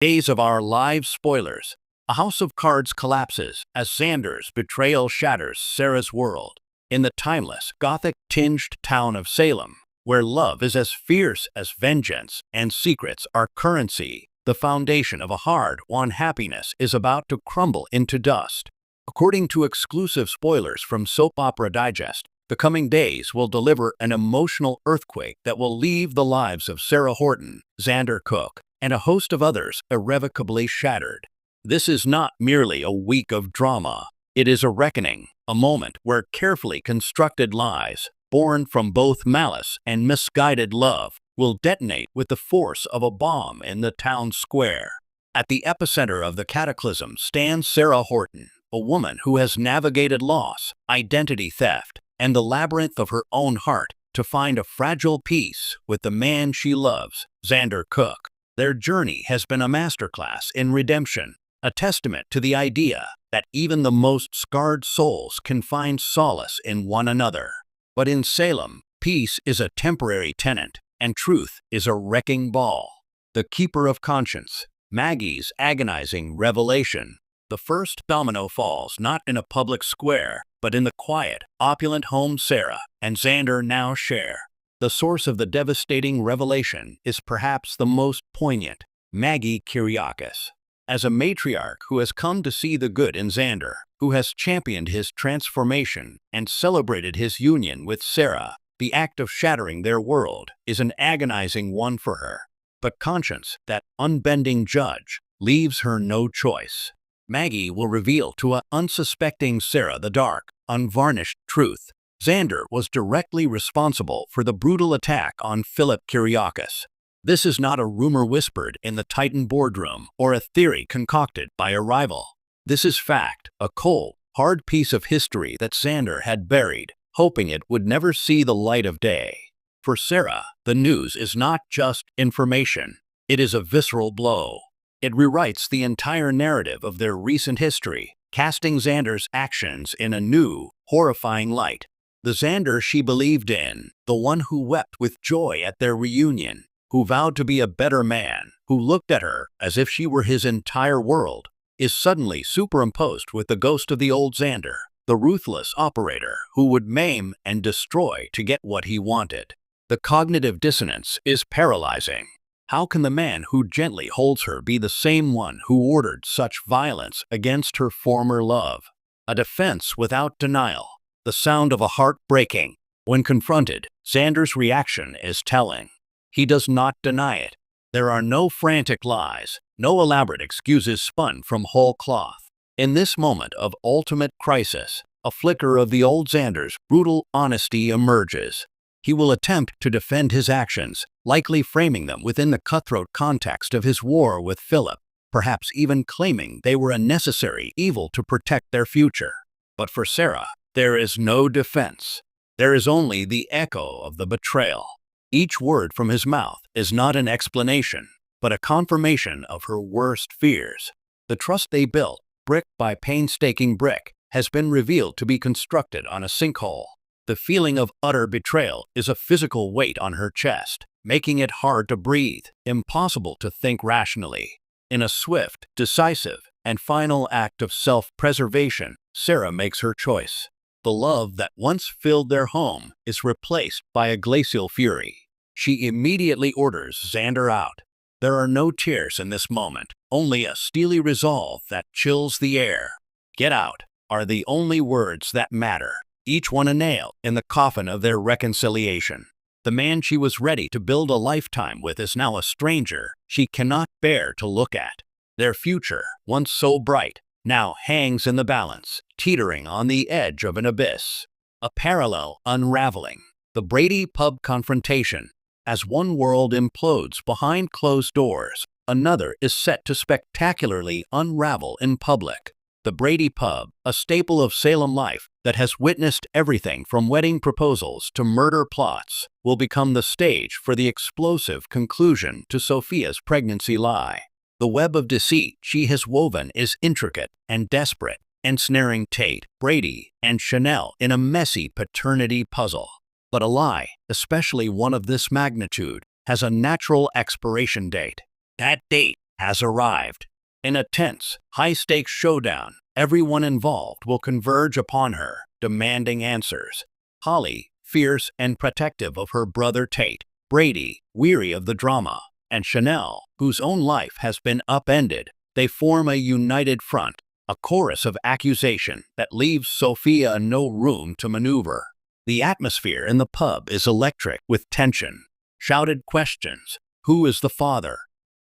Days of Our Lives spoilers. A house of cards collapses as Xander's betrayal shatters Sarah's world. In the timeless, Gothic-tinged town of Salem, where love is as fierce as vengeance and secrets are currency, the foundation of a hard-won happiness is about to crumble into dust. According to exclusive spoilers from Soap Opera Digest, the coming days will deliver an emotional earthquake that will leave the lives of Sarah Horton, Xander Cook, and a host of others irrevocably shattered. This is not merely a week of drama. It is a reckoning, a moment where carefully constructed lies, born from both malice and misguided love, will detonate with the force of a bomb in the town square. At the epicenter of the cataclysm stands Sarah Horton, a woman who has navigated loss, identity theft, and the labyrinth of her own heart to find a fragile peace with the man she loves, Xander Cook. Their journey has been a masterclass in redemption, a testament to the idea that even the most scarred souls can find solace in one another. But in Salem, peace is a temporary tenant, and truth is a wrecking ball. The keeper of conscience, Maggie's agonizing revelation. The first domino falls not in a public square, but in the quiet, opulent home Sarah and Xander now share. The source of the devastating revelation is perhaps the most poignant, Maggie Kyriakis. As a matriarch who has come to see the good in Xander, who has championed his transformation and celebrated his union with Sarah, the act of shattering their world is an agonizing one for her. But conscience, that unbending judge, leaves her no choice. Maggie will reveal to an unsuspecting Sarah the dark, unvarnished truth. Xander was directly responsible for the brutal attack on Philip Kyriakis. This is not a rumor whispered in the Titan boardroom or a theory concocted by a rival. This is fact, a cold, hard piece of history that Xander had buried, hoping it would never see the light of day. For Sarah, the news is not just information. It is a visceral blow. It rewrites the entire narrative of their recent history, casting Xander's actions in a new, horrifying light. The Xander she believed in, the one who wept with joy at their reunion, who vowed to be a better man, who looked at her as if she were his entire world, is suddenly superimposed with the ghost of the old Xander, the ruthless operator who would maim and destroy to get what he wanted. The cognitive dissonance is paralyzing. How can the man who gently holds her be the same one who ordered such violence against her former love? A defense without denial. The sound of a heart breaking. When confronted, Xander's reaction is telling. He does not deny it. There are no frantic lies, no elaborate excuses spun from whole cloth. In this moment of ultimate crisis, a flicker of the old Xander's brutal honesty emerges. He will attempt to defend his actions, likely framing them within the cutthroat context of his war with Philip, perhaps even claiming they were a necessary evil to protect their future. But for Sarah, there is no defense. There is only the echo of the betrayal. Each word from his mouth is not an explanation, but a confirmation of her worst fears. The trust they built, brick by painstaking brick, has been revealed to be constructed on a sinkhole. The feeling of utter betrayal is a physical weight on her chest, making it hard to breathe, impossible to think rationally. In a swift, decisive, and final act of self-preservation, Sarah makes her choice. The love that once filled their home is replaced by a glacial fury. She immediately orders Xander out. There are no tears in this moment, only a steely resolve that chills the air. "Get out" are the only words that matter, each one a nail in the coffin of their reconciliation. The man she was ready to build a lifetime with is now a stranger she cannot bear to look at. Their future, once so bright, now hangs in the balance, teetering on the edge of an abyss. A parallel unraveling. The Brady pub confrontation. As one world implodes behind closed doors, another is set to spectacularly unravel in public. The Brady pub, a staple of Salem life that has witnessed everything from wedding proposals to murder plots, will become the stage for the explosive conclusion to Sophia's pregnancy lie. The web of deceit she has woven is intricate and desperate, ensnaring Tate, Brady, and Chanel in a messy paternity puzzle. But a lie, especially one of this magnitude, has a natural expiration date. That date has arrived. In a tense, high-stakes showdown, everyone involved will converge upon her, demanding answers. Holly, fierce and protective of her brother Tate, Brady, weary of the drama, and Chanel, whose own life has been upended, they form a united front, a chorus of accusation that leaves Sophia no room to maneuver. The atmosphere in the pub is electric with tension. Shouted questions. Who is the father?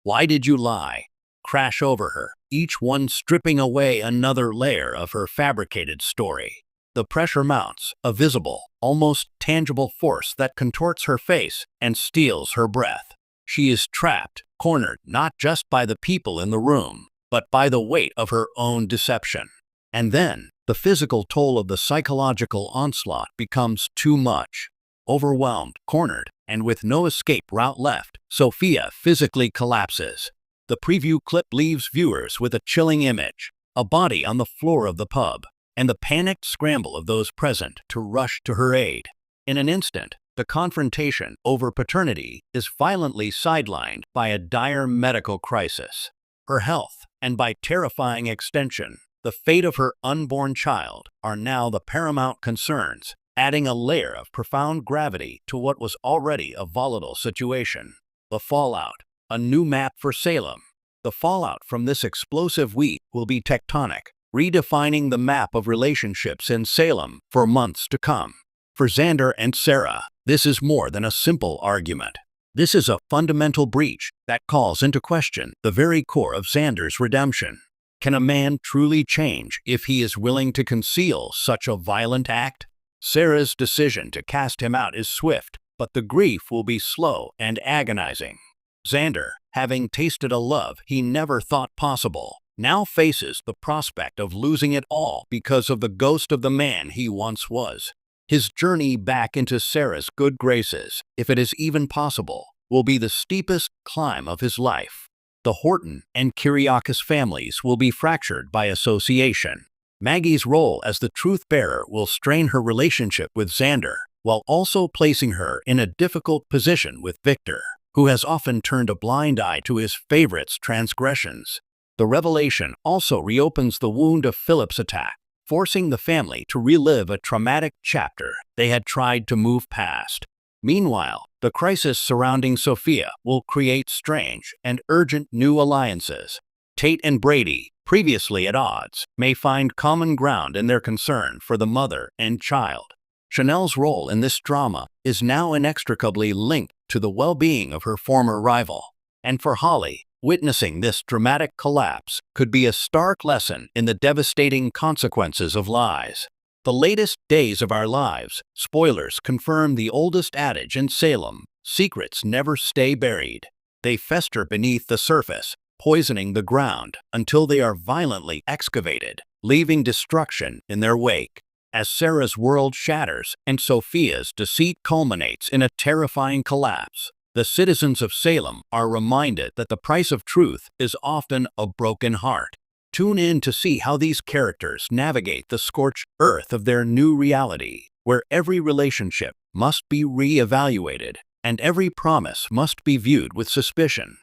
Why did you lie? Crash over her, each one stripping away another layer of her fabricated story. The pressure mounts, a visible, almost tangible force that contorts her face and steals her breath. She is trapped, cornered not just by the people in the room, but by the weight of her own deception. And then, the physical toll of the psychological onslaught becomes too much. Overwhelmed, cornered, and with no escape route left, Sophia physically collapses. The preview clip leaves viewers with a chilling image, a body on the floor of the pub, and the panicked scramble of those present to rush to her aid. In an instant, the confrontation over paternity is violently sidelined by a dire medical crisis. Her health, and by terrifying extension, the fate of her unborn child, are now the paramount concerns, adding a layer of profound gravity to what was already a volatile situation. The fallout, a new map for Salem. The fallout from this explosive week will be tectonic, redefining the map of relationships in Salem for months to come. For Xander and Sarah, this is more than a simple argument. This is a fundamental breach that calls into question the very core of Xander's redemption. Can a man truly change if he is willing to conceal such a violent act? Sarah's decision to cast him out is swift, but the grief will be slow and agonizing. Xander, having tasted a love he never thought possible, now faces the prospect of losing it all because of the ghost of the man he once was. His journey back into Sarah's good graces, if it is even possible, will be the steepest climb of his life. The Horton and Kyriakis families will be fractured by association. Maggie's role as the truth-bearer will strain her relationship with Xander, while also placing her in a difficult position with Victor, who has often turned a blind eye to his favorite's transgressions. The revelation also reopens the wound of Philip's attack, forcing the family to relive a traumatic chapter they had tried to move past. Meanwhile, the crisis surrounding Sophia will create strange and urgent new alliances. Tate and Brady, previously at odds, may find common ground in their concern for the mother and child. Chanel's role in this drama is now inextricably linked to the well-being of her former rival. And for Holly, witnessing this dramatic collapse could be a stark lesson in the devastating consequences of lies. The latest days of our lives, spoilers confirm the oldest adage in Salem: secrets never stay buried. They fester beneath the surface, poisoning the ground until they are violently excavated, leaving destruction in their wake. As Sarah's world shatters and Sophia's deceit culminates in a terrifying collapse, the citizens of Salem are reminded that the price of truth is often a broken heart. Tune in to see how these characters navigate the scorched earth of their new reality, where every relationship must be re-evaluated and every promise must be viewed with suspicion.